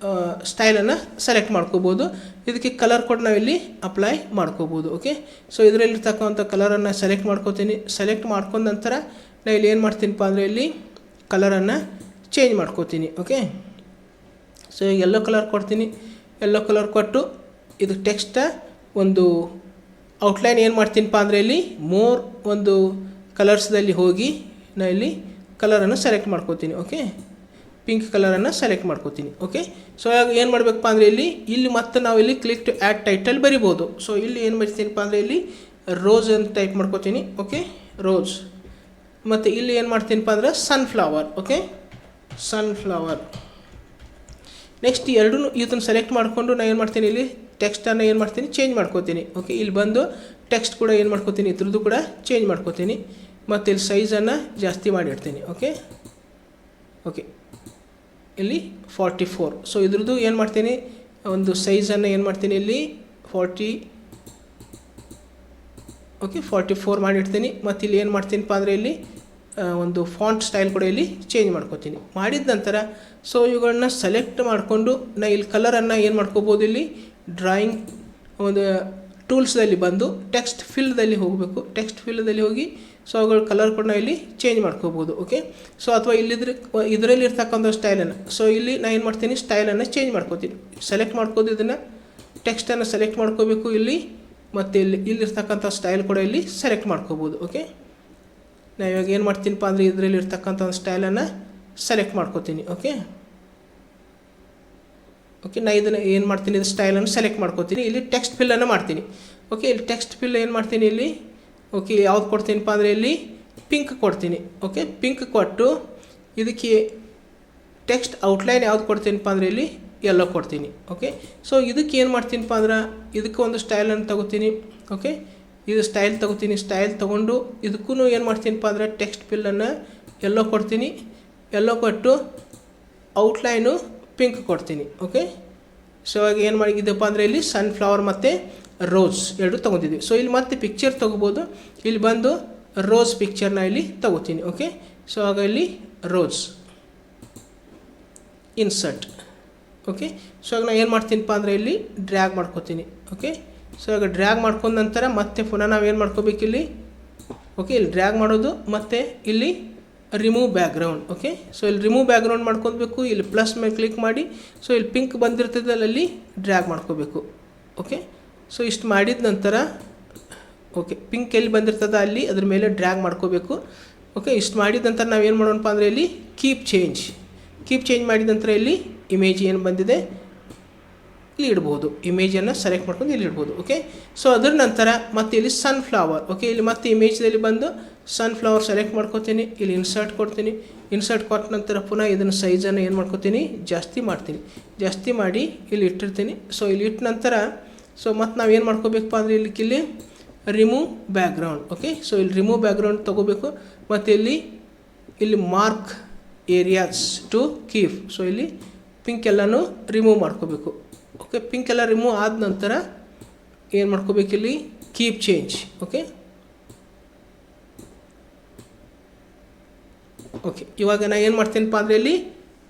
S1: ಸ್ಟೈಲನ್ನು ಸೆಲೆಕ್ಟ್ ಮಾಡ್ಕೋಬೋದು. ಇದಕ್ಕೆ ಕಲರ್ ಕೂಡ ನಾವಿಲ್ಲಿ ಅಪ್ಲೈ ಮಾಡ್ಕೋಬೋದು. ಓಕೆ, ಸೊ ಇದರಲ್ಲಿರ್ತಕ್ಕಂಥ ಕಲರನ್ನು ಸೆಲೆಕ್ಟ್ ಮಾಡ್ಕೋತೀನಿ. ಸೆಲೆಕ್ಟ್ ಮಾಡ್ಕೊಂಡ ನಂತರ ನಾನು ಇಲ್ಲಿ ಏನು ಮಾಡ್ತೀನಪ್ಪ ಅಂದರೆ ಇಲ್ಲಿ ಕಲರನ್ನು ಚೇಂಜ್ ಮಾಡ್ಕೋತೀನಿ. ಓಕೆ, ಸೊ ಈಗ ಯೆಲ್ಲೋ ಕಲರ್ ಕೊಡ್ತೀನಿ. ಯೆಲ್ಲೋ ಕಲರ್ ಕೊಟ್ಟು ಇದು ಟೆಕ್ಸ್ಟ ಒಂದು ಔಟ್ಲೈನ್ ಏನು ಮಾಡ್ತೀನಪ್ಪ ಅಂದರೆ ಇಲ್ಲಿ ಮೋರ್ ಒಂದು ಕಲರ್ಸ್ದಲ್ಲಿ ಹೋಗಿ ನಾನು ಇಲ್ಲಿ ಕಲರನ್ನು ಸೆಲೆಕ್ಟ್ ಮಾಡ್ಕೋತೀನಿ. ಓಕೆ, ಪಿಂಕ್ ಕಲರನ್ನು ಸೆಲೆಕ್ಟ್ ಮಾಡ್ಕೋತೀನಿ. ಓಕೆ, ಸೊ ಇವಾಗ ಏನು ಮಾಡಬೇಕಪ್ಪ ಅಂದರೆ ಇಲ್ಲಿ ಮತ್ತೆ ನಾವು ಇಲ್ಲಿ ಕ್ಲಿಕ್ ಟು ಆ್ಯಡ್ ಟೈಟಲ್ ಬರಿಬೋದು. ಸೊ ಇಲ್ಲಿ ಏನು ಬರಿತೀನಪ್ಪ ಅಂದರೆ ಇಲ್ಲಿ ರೋಸ್ ಅಂತ ಟೈಪ್ ಮಾಡ್ಕೋತೀನಿ. Okay, rose. ಮತ್ತು ಇಲ್ಲಿ ಏನು ಮಾಡ್ತೀನಪ್ಪ ಅಂದರೆ ಸನ್ಫ್ಲವರ್. Okay, sunflower. ನೆಕ್ಸ್ಟ್ ಇದನ್ನು ಸೆಲೆಕ್ಟ್ ಮಾಡಿಕೊಂಡು ನಾನು ಏನು ಮಾಡ್ತೀನಿ, ಇಲ್ಲಿ ಟೆಕ್ಸ್ಟನ್ನು ಏನು ಮಾಡ್ತೀನಿ, ಚೇಂಜ್ ಮಾಡ್ಕೋತೀನಿ. ಓಕೆ, ಇಲ್ಲಿ ಬಂದು ಟೆಕ್ಸ್ಟ್ ಕೂಡ ಏನು ಮಾಡ್ಕೋತೀನಿ, ಇದ್ರದ್ದು ಕೂಡ ಚೇಂಜ್ ಮಾಡ್ಕೋತೀನಿ. ಮತ್ತು ಇಲ್ಲಿ ಸೈಜನ್ನು ಜಾಸ್ತಿ ಮಾಡಿಡ್ತೀನಿ. ಓಕೆ, ಇಲ್ಲಿ 44. ಸೊ ಇದ್ರದ್ದು ಏನು ಮಾಡ್ತೀನಿ, ಒಂದು ಸೈಜನ್ನು ಏನು ಮಾಡ್ತೀನಿ ಇಲ್ಲಿ 44 ಮಾಡಿಡ್ತೀನಿ. ಮತ್ತು ಇಲ್ಲಿ ಏನು ಮಾಡ್ತೀನಪ್ಪ ಅಂದರೆ ಇಲ್ಲಿ ಒಂದು ಫಾಂಟ್ ಸ್ಟೈಲ್ ಕೂಡ ಇಲ್ಲಿ ಚೇಂಜ್ ಮಾಡ್ಕೋತೀನಿ. ಮಾಡಿದ ನಂತರ ಸೊ ಇವುಗಳನ್ನ ಸೆಲೆಕ್ಟ್ ಮಾಡಿಕೊಂಡು ನಾನು ಇಲ್ಲಿ ಕಲರನ್ನು ಏನು ಮಾಡ್ಕೋಬೋದು, ಇಲ್ಲಿ ಡ್ರಾಯಿಂಗ್ ಒಂದು ಟೂಲ್ಸ್ದಲ್ಲಿ ಬಂದು ಟೆಕ್ಸ್ಟ್ ಫಿಲ್ದಲ್ಲಿ ಹೋಗಬೇಕು. ಟೆಕ್ಸ್ಟ್ ಫಿಲ್ದಲ್ಲಿ ಹೋಗಿ ಸೊ ಅವುಗಳ ಕಲರ್ ಕೂಡ ನಾವು ಇಲ್ಲಿ ಚೇಂಜ್ ಮಾಡ್ಕೋಬೋದು. ಓಕೆ, ಸೊ ಅಥವಾ ಇದರಲ್ಲಿ ಇರ್ತಕ್ಕಂಥ ಸ್ಟೈಲನ್ನು ಸೊ ಇಲ್ಲಿ ನಾನು ಏನು ಮಾಡ್ತೀನಿ, ಸ್ಟೈಲನ್ನು ಚೇಂಜ್ ಮಾಡ್ಕೋತೀನಿ. ಸೆಲೆಕ್ಟ್ ಮಾಡ್ಕೋದು ಇದನ್ನು ಟೆಕ್ಸ್ಟನ್ನು ಸೆಲೆಕ್ಟ್ ಮಾಡ್ಕೋಬೇಕು ಇಲ್ಲಿ, ಮತ್ತು ಇಲ್ಲಿರ್ತಕ್ಕಂಥ ಸ್ಟೈಲ್ ಕೂಡ ಇಲ್ಲಿ ಸೆಲೆಕ್ಟ್ ಮಾಡ್ಕೋಬೋದು. ಓಕೆ, ನಾನು ಇವಾಗ ಏನು ಮಾಡ್ತೀನಪ್ಪ ಅಂದರೆ ಇದರಲ್ಲಿ ಇರ್ತಕ್ಕಂಥ ಒಂದು ಸ್ಟೈಲನ್ನು ಸೆಲೆಕ್ಟ್ ಮಾಡ್ಕೋತೀನಿ. ಓಕೆ, ನಾನು ಇದನ್ನು ಏನು ಮಾಡ್ತೀನಿ, ಇದು ಸ್ಟೈಲನ್ನು ಸೆಲೆಕ್ಟ್ ಮಾಡ್ಕೋತೀನಿ. ಇಲ್ಲಿ ಟೆಕ್ಸ್ಟ್ ಫಿಲ್ಲನ್ನು ಮಾಡ್ತೀನಿ. ಓಕೆ, ಇಲ್ಲಿ ಟೆಕ್ಸ್ಟ್ ಫಿಲ್ ಏನು ಮಾಡ್ತೀನಿ ಇಲ್ಲಿ, ಓಕೆ, ಯಾವ್ದು ಕೊಡ್ತೀನಪ್ಪ ಅಂದರೆ ಇಲ್ಲಿ ಪಿಂಕ್ ಕೊಡ್ತೀನಿ. ಓಕೆ, ಪಿಂಕ್ ಕೊಟ್ಟು ಇದಕ್ಕೆ ಟೆಕ್ಸ್ಟ್ ಔಟ್ಲೈನ್ ಯಾವ್ದು ಕೊಡ್ತೀನಪ್ಪ ಅಂದರೆ ಇಲ್ಲಿ ಯೆಲ್ಲೋ ಕೊಡ್ತೀನಿ. ಓಕೆ, ಸೊ ಇದಕ್ಕೆ ಏನು ಮಾಡ್ತೀನಪ್ಪ ಅಂದ್ರೆ ಇದಕ್ಕೆ ಒಂದು ಸ್ಟೈಲನ್ನು ತಗೋತೀನಿ. ಓಕೆ, ಇದು ಸ್ಟೈಲ್ ತಗೋತೀನಿ. ಸ್ಟೈಲ್ ತೊಗೊಂಡು ಇದಕ್ಕೂ ಏನು ಮಾಡ್ತೀನಪ್ಪ ಅಂದರೆ ಟೆಕ್ಸ್ಟ್ ಫಿಲ್ಲನ್ನು ಯೆಲ್ಲೋ ಕೊಡ್ತೀನಿ. ಯೆಲ್ಲೋ ಕೊಟ್ಟು ಔಟ್ಲೈನು ಪಿಂಕ್ ಕೊಡ್ತೀನಿ. ಓಕೆ, ಸೊ ಇವಾಗ ಏನು ಮಾಡಿದ್ದಪ್ಪ ಅಂದರೆ ಇಲ್ಲಿ ಸನ್ಫ್ಲವರ್ ಮತ್ತು ರೋಸ್ ಎರಡು ತೊಗೊತಿದ್ವಿ. ಸೊ ಇಲ್ಲಿ ಮತ್ತೆ ಪಿಕ್ಚರ್ ತೊಗೋಬೋದು. ಇಲ್ಲಿ ಬಂದು ರೋಸ್ ಪಿಕ್ಚರ್ನ ಇಲ್ಲಿ ತೊಗೋತೀನಿ. ಓಕೆ, ಸೊ ಆಗ ಇಲ್ಲಿ ರೋಸ್ ಇನ್ಸರ್ಟ್. ಓಕೆ, ಸೊ ಆಗ ನಾನು ಏನು ಮಾಡ್ತೀನಪ್ಪ ಅಂದರೆ ಇಲ್ಲಿ ಡ್ರ್ಯಾಗ್ ಮಾಡ್ಕೋತೀನಿ. ಓಕೆ, ಸೊ ಆಗ ಡ್ರ್ಯಾಗ್ ಮಾಡ್ಕೊಂಡ ನಂತರ ಮತ್ತೆ ಪುನಃ ನಾವೇನು ಮಾಡ್ಕೋಬೇಕು ಇಲ್ಲಿ. ಓಕೆ, ಇಲ್ಲಿ ಡ್ರ್ಯಾಗ್ ಮಾಡೋದು ಮತ್ತು ಇಲ್ಲಿ ರಿಮೂವ್ ಬ್ಯಾಕ್ಗ್ರೌಂಡ್. ಓಕೆ, ಸೊ ಇಲ್ಲಿ ರಿಮೂವ್ ಬ್ಯಾಕ್ಗ್ರೌಂಡ್ ಮಾಡ್ಕೊಬೇಕು. ಇಲ್ಲಿ ಪ್ಲಸ್ ಮೇಲೆ ಕ್ಲಿಕ್ ಮಾಡಿ ಸೊ ಇಲ್ಲಿ ಪಿಂಕ್ ಬಂದಿರ್ತದೆ ಅಲ್ಲಿ ಡ್ರ್ಯಾಗ್ ಮಾಡ್ಕೋಬೇಕು. ಓಕೆ, ಸೊ ಇಷ್ಟು ಮಾಡಿದ ನಂತರ ಓಕೆ, ಪಿಂಕ್ ಎಲ್ಲಿ ಬಂದಿರ್ತದೆ ಅಲ್ಲಿ ಅದ್ರ ಮೇಲೆ ಡ್ರ್ಯಾಗ್ ಮಾಡ್ಕೋಬೇಕು. ಓಕೆ, ಇಷ್ಟು ಮಾಡಿದ ನಂತರ ನಾವು ಏನು ಮಾಡೋಣಪ್ಪ ಅಂದರೆ ಇಲ್ಲಿ ಕೀಪ್ ಚೇಂಜ್ ಮಾಡಿದ ನಂತರ ಇಲ್ಲಿ ಇಮೇಜ್ ಏನು ಬಂದಿದೆ ಇಲ್ಲಿ ಇಡ್ಬೋದು. ಇಮೇಜನ್ನು ಸೆಲೆಕ್ಟ್ ಮಾಡ್ಕೊಂಡು ಇಲ್ಲಿ ಇಡ್ಬೋದು. ಓಕೆ, ಸೊ ಅದರ ನಂತರ ಮತ್ತೆ ಇಲ್ಲಿ ಸನ್ಫ್ಲವರ್. ಓಕೆ, ಇಲ್ಲಿ ಮತ್ತೆ ಇಮೇಜ್ದಲ್ಲಿ ಬಂದು ಸನ್ಫ್ಲವರ್ ಸೆಲೆಕ್ಟ್ ಮಾಡ್ಕೊತೀನಿ, ಇಲ್ಲಿ ಇನ್ಸರ್ಟ್ ಕೊಡ್ತೀನಿ. ಇನ್ಸರ್ಟ್ ಕೊಟ್ಟ ನಂತರ ಪುನಃ ಇದನ್ನು ಸೈಜನ್ನು ಏನು ಮಾಡ್ಕೊತೀನಿ, ಜಾಸ್ತಿ ಮಾಡಿ ಇಲ್ಲಿ ಇಟ್ಟಿರ್ತೀನಿ. ಸೊ ಇಲ್ಲಿ ಇಟ್ಟ ನಂತರ ಸೊ ಮತ್ತು ನಾವು ಏನು ಮಾಡ್ಕೋಬೇಕಪ್ಪ ಅಂದರೆ ಇಲ್ಲಿ ರಿಮೂವ್ ಬ್ಯಾಕ್ಗ್ರೌಂಡ್. ಓಕೆ, ಸೊ ಇಲ್ಲಿ ರಿಮೂವ್ ಬ್ಯಾಕ್ಗ್ರೌಂಡ್ ತೊಗೋಬೇಕು. ಮತ್ತು ಇಲ್ಲಿ mark areas to keep. So ಇಲ್ಲಿ ಪಿಂಕ್ ಎಲ್ಲನೂ ರಿಮೂವ್ ಮಾಡ್ಕೋಬೇಕು. ಓಕೆ, ಪಿಂಕ್ ಎಲ್ಲ ರಿಮೂವ್ ಆದ ನಂತರ ಏನು ಮಾಡ್ಕೋಬೇಕು ಇಲ್ಲಿ ಕೀಪ್ ಚೇಂಜ್. ಓಕೆ, ಇವಾಗ ನಾನು ಏನು ಮಾಡ್ತೀನಪ್ಪ ಅಂದರೆ ಇಲ್ಲಿ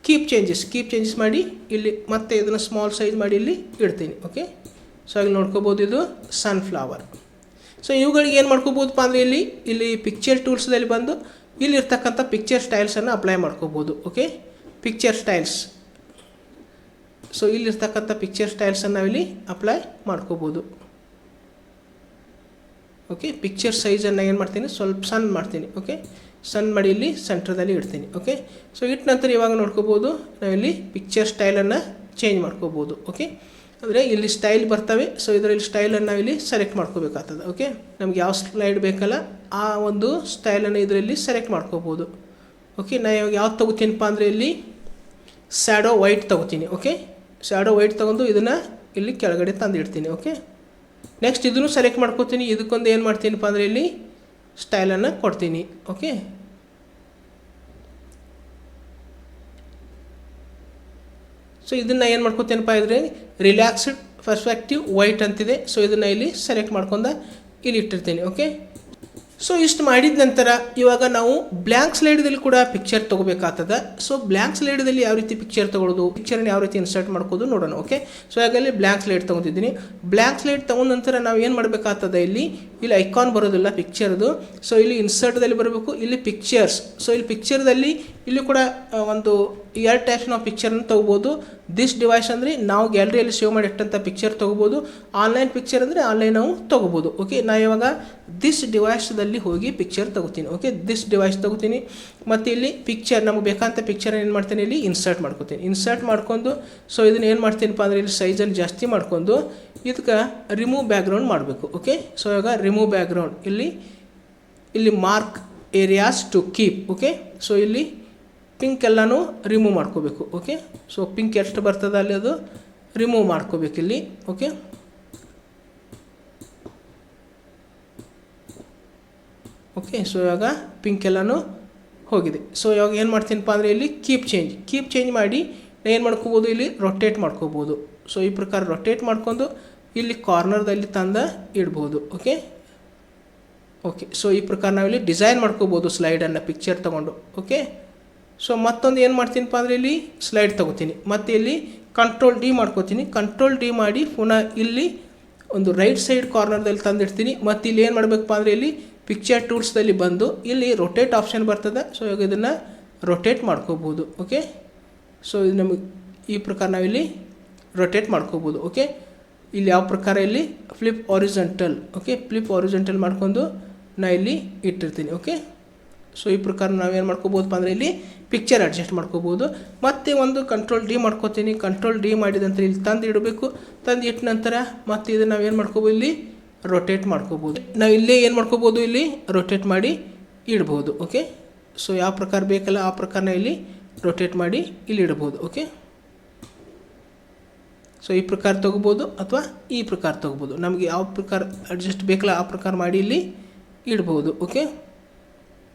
S1: ಕೀಪ್ ಚೇಂಜಸ್ ಮಾಡಿ ಇಲ್ಲಿ ಮತ್ತೆ ಇದನ್ನು ಸ್ಮಾಲ್ ಸೈಜ್ ಮಾಡಿ ಇಲ್ಲಿ ಇಡ್ತೀನಿ. ಓಕೆ, ಸೊ ಇಲ್ಲಿ ನೋಡ್ಕೋಬೋದು ಇದು ಸನ್ಫ್ಲವರ್. ಸೊ ಇವುಗಳಿಗೆ ಏನು ಮಾಡ್ಕೋಬೋದಪ್ಪ ಅಂದರೆ ಇಲ್ಲಿ ಪಿಕ್ಚರ್ ಟೂಲ್ಸ್ದಲ್ಲಿ ಬಂದು ಇಲ್ಲಿರ್ತಕ್ಕಂಥ ಪಿಕ್ಚರ್ ಸ್ಟೈಲ್ಸನ್ನು ಅಪ್ಲೈ ಮಾಡ್ಕೋಬೋದು. Okay, picture styles. ಸೊ ಇಲ್ಲಿರ್ತಕ್ಕಂಥ ಪಿಕ್ಚರ್ ಸ್ಟೈಲ್ಸನ್ನು ನಾವಿಲ್ಲಿ ಅಪ್ಲೈ ಮಾಡ್ಕೋಬೋದು. ಓಕೆ, ಪಿಕ್ಚರ್ ಸೈಜನ್ನು ಏನು ಮಾಡ್ತೀನಿ, ಸ್ವಲ್ಪ ಸಣ್ಣ ಮಾಡ್ತೀನಿ. ಓಕೆ, ಸಣ್ಣ ಮಾಡಿ ಇಲ್ಲಿ ಸೆಂಟ್ರದಲ್ಲಿ ಇಡ್ತೀನಿ. ಓಕೆ, ಸೊ ಇಟ್ಟ ನಂತರ ಇವಾಗ ನೋಡ್ಕೋಬೋದು ನಾವಿಲ್ಲಿ ಪಿಕ್ಚರ್ ಸ್ಟೈಲನ್ನು ಚೇಂಜ್ ಮಾಡ್ಕೋಬೋದು. ಓಕೆ, ಅಂದರೆ ಇಲ್ಲಿ ಸ್ಟೈಲ್ ಬರ್ತವೆ. ಸೊ ಇದರಲ್ಲಿ ಸ್ಟೈಲನ್ನು ನಾವಿಲ್ಲಿ ಸೆಲೆಕ್ಟ್ ಮಾಡ್ಕೋಬೇಕಾಗ್ತದೆ. ಓಕೆ, ನಮ್ಗೆ ಯಾವ ಸ್ಲೈಡ್ ಬೇಕಲ್ಲ ಆ ಒಂದು ಸ್ಟೈಲನ್ನು ಇದರಲ್ಲಿ ಸೆಲೆಕ್ಟ್ ಮಾಡ್ಕೋಬೋದು. ಓಕೆ, ನಾನು ಇವಾಗ ಯಾವ್ದು ತೊಗೋತೀನಪ್ಪ ಅಂದರೆ ಇಲ್ಲಿ shadow white ತೊಗೋತೀನಿ. Okay, shadow white ತೊಗೊಂಡು ಇದನ್ನು ಇಲ್ಲಿ ಕೆಳಗಡೆ ತಂದು ಇಡ್ತೀನಿ. ಓಕೆ, ನೆಕ್ಸ್ಟ್ ಇದನ್ನು ಸೆಲೆಕ್ಟ್ ಮಾಡ್ಕೋತೀನಿ. ಇದಕ್ಕೊಂದು ಏನು ಮಾಡ್ತೀನಪ್ಪ ಅಂದರೆ ಇಲ್ಲಿ ಸ್ಟೈಲನ್ನು ಕೊಡ್ತೀನಿ. ಓಕೆ, ಸೊ ಇದನ್ನು ಏನು ಮಾಡ್ಕೋತೀನಪ್ಪ ಇದ್ರೆ ರಿಲ್ಯಾಕ್ಸ್ಡ್ ಪರ್ಸ್ಪೆಕ್ಟಿವ್ ವೈಟ್ ಅಂತಿದೆ. ಸೊ ಇದನ್ನು ಇಲ್ಲಿ ಸೆಲೆಕ್ಟ್ ಮಾಡ್ಕೊಂಡು ಇಲ್ಲಿ ಇಟ್ಟಿರ್ತೀನಿ. ಓಕೆ, ಸೊ ಇಷ್ಟು ಮಾಡಿದ ನಂತರ ಇವಾಗ ನಾವು ಬ್ಲ್ಯಾಂಕ್ ಸ್ಲೈಡ್ದಲ್ಲಿ ಕೂಡ ಪಿಕ್ಚರ್ ತೊಗೋಬೇಕಾಗ್ತದೆ. ಸೊ ಬ್ಲ್ಯಾಂಕ್ ಸ್ಲೈಡ್ದಲ್ಲಿ ಯಾವ ರೀತಿ ಪಿಕ್ಚರ್ ತೊಗೊಳ್ಳೋದು, ಪಿಕ್ಚರನ್ನು ಯಾವ ರೀತಿ ಇನ್ಸರ್ಟ್ ಮಾಡ್ಕೋದು ನೋಡೋಣ. ಓಕೆ, ಸೊ ಹಾಗಾಗಿ ಬ್ಲ್ಯಾಂಕ್ ಸ್ಲೈಡ್ ತೊಗೊತಿದ್ದೀನಿ. ಬ್ಲ್ಯಾಂಕ್ ಸ್ಲೈಡ್ ತೊಗೊಂಡ ನಂತರ ನಾವು ಏನು ಮಾಡಬೇಕಾಗ್ತದೆ, ಇಲ್ಲಿ ಐಕಾನ್ ಬರೋದಿಲ್ಲ ಪಿಕ್ಚರ್ದು. ಸೊ ಇಲ್ಲಿ ಇನ್ಸರ್ಟ್ದಲ್ಲಿ ಬರಬೇಕು, ಇಲ್ಲಿ ಪಿಕ್ಚರ್ಸ್. ಸೊ ಇಲ್ಲಿ ಪಿಕ್ಚರ್ದಲ್ಲಿ ಇಲ್ಲಿ ಕೂಡ ಒಂದು 2 ಟೈಪ್ಸ್ ನಾವು ಪಿಕ್ಚರನ್ನು ತೊಗೋಬೋದು. ದಿಸ್ ಡಿವೈಸ್ ಅಂದರೆ ನಾವು ಗ್ಯಾಲರಿಯಲ್ಲಿ ಸೇವ್ ಮಾಡಿ ಇಟ್ಟಂಥ ಪಿಕ್ಚರ್ ತೊಗೋಬೋದು. ಆನ್ಲೈನ್ ಪಿಕ್ಚರ್ ಅಂದರೆ ಆನ್ಲೈನ್ ನಾವು ತೊಗೋಬೋದು. ಓಕೆ, ನಾನು ಇವಾಗ ದಿಸ್ ಡಿವೈಸ್ದಲ್ಲಿ ಹೋಗಿ ಪಿಕ್ಚರ್ ತೊಗೋತೀನಿ. ಓಕೆ, ದಿಸ್ ಡಿವೈಸ್ ತೊಗೋತೀನಿ. ಮತ್ತು ಇಲ್ಲಿ ಪಿಕ್ಚರ್ ನಮಗೆ ಬೇಕಂತ ಪಿಕ್ಚರ್ ಏನು ಮಾಡ್ತೀನಿ, ಇಲ್ಲಿ ಇನ್ಸರ್ಟ್ ಮಾಡ್ಕೋತೀನಿ. ಇನ್ಸರ್ಟ್ ಮಾಡ್ಕೊಂಡು ಸೊ ಇದನ್ನು ಏನು ಮಾಡ್ತೀನಪ್ಪ ಅಂದರೆ ಇಲ್ಲಿ ಸೈಜನ್ನು ಜಾಸ್ತಿ ಮಾಡ್ಕೊಂಡು ಇದಕ್ಕೆ ರಿಮೂವ್ ಬ್ಯಾಕ್ಗ್ರೌಂಡ್ ಮಾಡಬೇಕು. ಓಕೆ, ಸೊ ಇವಾಗ ರಿಮೂವ್ ಬ್ಯಾಕ್ಗ್ರೌಂಡ್ ಇಲ್ಲಿ mark areas to keep. Okay, so ಇಲ್ಲಿ ಪಿಂಕ್ ಎಲ್ಲನೂ ರಿಮೂವ್ ಮಾಡ್ಕೋಬೇಕು. ಓಕೆ, ಸೊ ಪಿಂಕ್ ಎಷ್ಟು ಬರ್ತದೆ ಅಲ್ಲಿ ಅದು ರಿಮೂವ್ ಮಾಡ್ಕೋಬೇಕು ಇಲ್ಲಿ. ಓಕೆ, ಸೊ ಇವಾಗ ಪಿಂಕ್ ಎಲ್ಲನೂ ಹೋಗಿದೆ. ಸೊ ಇವಾಗ ಏನು ಮಾಡ್ತೀನಪ್ಪ ಅಂದರೆ ಇಲ್ಲಿ ಕೀಪ್ ಚೇಂಜ್ ಮಾಡಿ ಏನು ಮಾಡ್ಕೋಬೋದು, ಇಲ್ಲಿ ರೊಟೇಟ್ ಮಾಡ್ಕೋಬೋದು. ಸೊ ಈ ಪ್ರಕಾರ ರೊಟೇಟ್ ಮಾಡ್ಕೊಂಡು ಇಲ್ಲಿ ಕಾರ್ನರ್ದಲ್ಲಿ ತಂದ ಇಡ್ಬೋದು. ಓಕೆ, ಸೊ ಈ ಪ್ರಕಾರ ನಾವಿಲ್ಲಿ ಡಿಸೈನ್ ಮಾಡ್ಕೋಬೋದು ಸ್ಲೈಡನ್ನು ಪಿಕ್ಚರ್ ತೊಗೊಂಡು. ಓಕೆ, ಸೊ ಮತ್ತೊಂದು ಏನು ಮಾಡ್ತೀನಪ್ಪ ಅಂದರೆ ಇಲ್ಲಿ ಸ್ಲೈಡ್ ತೊಗೋತೀನಿ. ಮತ್ತು ಇಲ್ಲಿ ಕಂಟ್ರೋಲ್ ಡಿ ಮಾಡ್ಕೋತೀನಿ. ಕಂಟ್ರೋಲ್ ಡಿ ಮಾಡಿ ಪುನಃ ಇಲ್ಲಿ ಒಂದು ರೈಟ್ ಸೈಡ್ ಕಾರ್ನರ್ದಲ್ಲಿ ತಂದಿಡ್ತೀನಿ. ಮತ್ತು ಇಲ್ಲಿ ಏನು ಮಾಡಬೇಕಪ್ಪ ಅಂದರೆ ಇಲ್ಲಿ ಪಿಕ್ಚರ್ ಟೂಲ್ಸ್ದಲ್ಲಿ ಬಂದು ಇಲ್ಲಿ ರೊಟೇಟ್ ಆಪ್ಷನ್ ಬರ್ತದೆ. ಸೊ ಇವಾಗ ಇದನ್ನು ರೊಟೇಟ್ ಮಾಡ್ಕೋಬೋದು. ಓಕೆ, ಸೊ ಇದು ನಮಗೆ ಈ ಪ್ರಕಾರ ನಾವಿಲ್ಲಿ ರೊಟೇಟ್ ಮಾಡ್ಕೋಬೋದು. ಓಕೆ, ಇಲ್ಲಿ ಯಾವ ಪ್ರಕಾರ ಇಲ್ಲಿ flip horizontal. Okay, flip horizontal ಮಾಡ್ಕೊಂಡು ನಾ ಇಲ್ಲಿ ಇಟ್ಟಿರ್ತೀನಿ. ಓಕೆ, ಸೊ ಈ ಪ್ರಕಾರ ನಾವೇನು ಮಾಡ್ಕೋಬೋದಪ್ಪ ಅಂದರೆ ಇಲ್ಲಿ ಪಿಕ್ಚರ್ ಅಡ್ಜಸ್ಟ್ ಮಾಡ್ಕೋಬೋದು. ಮತ್ತು ಒಂದು ಕಂಟ್ರೋಲ್ ಡಿ ಮಾಡ್ಕೋತೀನಿ. ಕಂಟ್ರೋಲ್ ಡಿ ಮಾಡಿದ ನಂತರ ಇಲ್ಲಿ ತಂದು ಇಡಬೇಕು. ತಂದು ಇಟ್ಟ ನಂತರ ಮತ್ತು ಇದನ್ನು ನಾವೇನು ಮಾಡ್ಕೋಬೋದು, ಇಲ್ಲಿ ರೊಟೇಟ್ ಮಾಡ್ಕೋಬೋದು. ನಾವು ಇಲ್ಲೇ ಏನು ಮಾಡ್ಕೋಬೋದು, ಇಲ್ಲಿ ರೊಟೇಟ್ ಮಾಡಿ ಇಡ್ಬೋದು. ಓಕೆ, ಸೊ ಯಾವ ಪ್ರಕಾರ ಬೇಕಲ್ಲ ಆ ಪ್ರಕಾರನ ಇಲ್ಲಿ ರೊಟೇಟ್ ಮಾಡಿ ಇಲ್ಲಿ ಇಡ್ಬೋದು. ಓಕೆ, ಸೊ ಈ ಪ್ರಕಾರ ತೊಗೋಬೋದು ಅಥವಾ ಈ ಪ್ರಕಾರ ತೊಗೋಬೋದು. ನಮಗೆ ಯಾವ ಪ್ರಕಾರ ಅಡ್ಜಸ್ಟ್ ಬೇಕಲ್ಲ ಆ ಪ್ರಕಾರ ಮಾಡಿ ಇಲ್ಲಿ ಇಡ್ಬೋದು. ಓಕೆ,